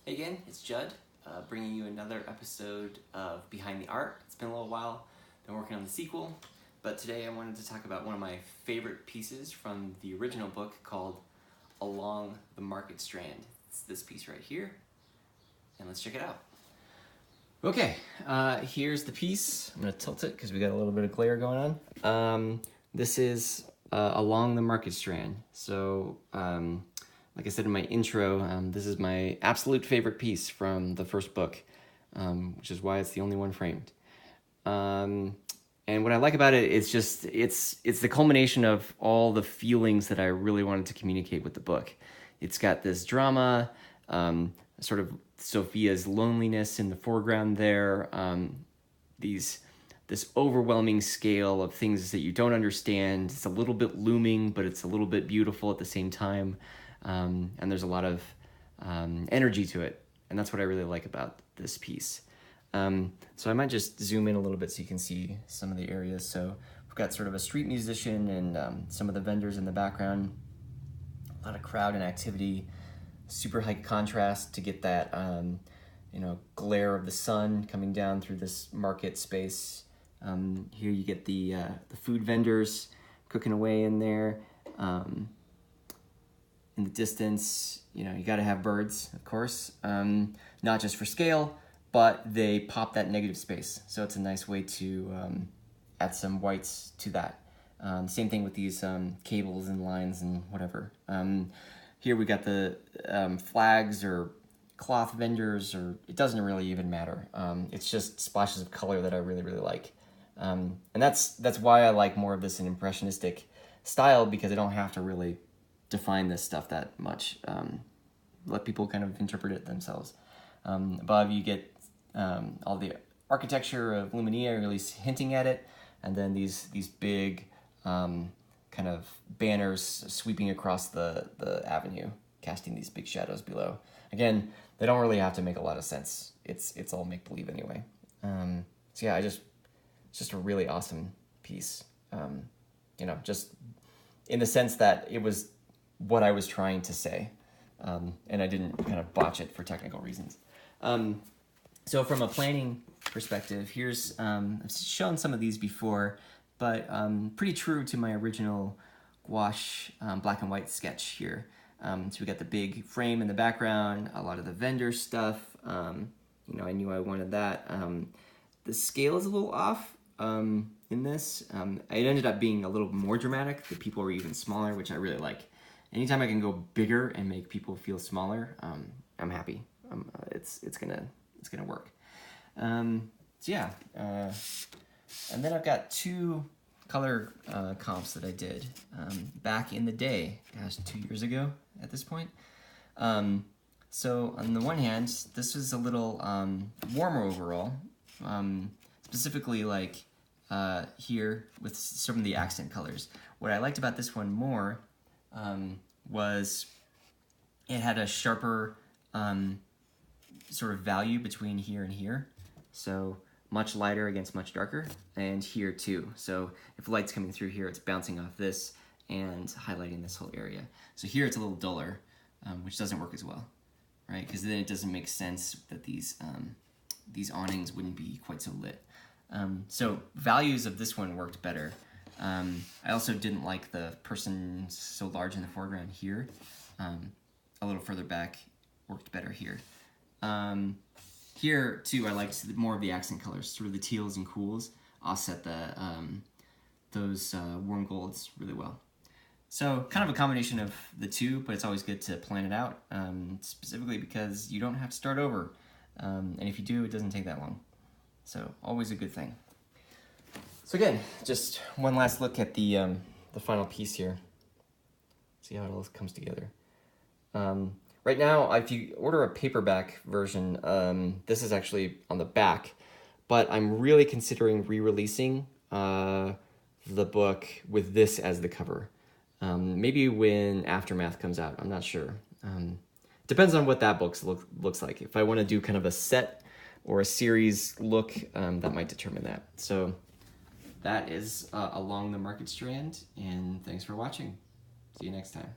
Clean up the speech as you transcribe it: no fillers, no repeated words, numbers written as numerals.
Hey again, it's Judd, bringing you another episode of Behind the Art. It's been a little while, been working on the sequel, but today I wanted to talk about one of my favorite pieces from the original book called Along the Market Strand. It's this piece right here, and let's check it out. Okay, here's the piece. I'm going to tilt it because we got a little bit of glare going on. This is Along the Market Strand. So, like I said in my intro, this is my absolute favorite piece from the first book, which is why it's the only one framed. And what I like about it is just, it's the culmination of all the feelings that I really wanted to communicate with the book. It's got this drama, sort of Sophia's loneliness in the foreground there, this overwhelming scale of things that you don't understand. It's a little bit looming, but it's a little bit beautiful at the same time. And there's a lot of energy to it, and that's what I really like about this piece. So I might just zoom in a little bit so you can see some of the areas. So we've got sort of a street musician and some of the vendors in the background, a lot of crowd and activity, super high contrast to get that glare of the sun coming down through this market space. Here you get the food vendors cooking away in there. In the distance, you got to have birds, of course, not just for scale, but they pop that negative space. So it's a nice way to add some whites to that. Same thing with these cables and lines and whatever. Here we got the flags or cloth vendors, or it doesn't really even matter. It's just splashes of color that I really, really like. And that's why I like more of this in impressionistic style, because I don't have to really define this stuff that much. Let people kind of interpret it themselves. Above you get all the architecture of Luminia, or at least hinting at it, and then these big kind of banners sweeping across the avenue, casting these big shadows below. Again, they don't really have to make a lot of sense. It's all make-believe anyway. So yeah, it's just a really awesome piece. Just in the sense that it was what I was trying to say, and I didn't kind of botch it for technical reasons. So from a planning perspective, here's, I've shown some of these before, but pretty true to my original gouache black and white sketch here. So we got the big frame in the background, a lot of the vendor stuff. I knew I wanted that. The scale is a little off in this. It ended up being a little more dramatic. The people were even smaller, which I really like. Anytime I can go bigger and make people feel smaller, I'm happy. It's gonna work. And then I've got two color comps that I did back in the day, 2 years ago at this point. So on the one hand, this was a little warmer overall, specifically like here with some of the accent colors. What I liked about this one more was it had a sharper sort of value between here and here. So much lighter against much darker, and here too. So if light's coming through here, it's bouncing off this and highlighting this whole area. So here it's a little duller, which doesn't work as well, right? Because then it doesn't make sense that these awnings wouldn't be quite so lit. So values of this one worked better. I also didn't like the person so large in the foreground here. A little further back worked better here. Here too, I liked more of the accent colors, sort of the teals and cools offset those warm golds really well. So kind of a combination of the two, but it's always good to plan it out, specifically because you don't have to start over. And if you do, it doesn't take that long. So always a good thing. So again, just one last look at the final piece here. See how it all comes together. Right now, if you order a paperback version, this is actually on the back, but I'm really considering re-releasing the book with this as the cover. Maybe when Aftermath comes out, I'm not sure. Depends on what that book looks like. If I want to do kind of a set or a series look, that might determine that. So that is Along the Market Strand, and thanks for watching. See you next time.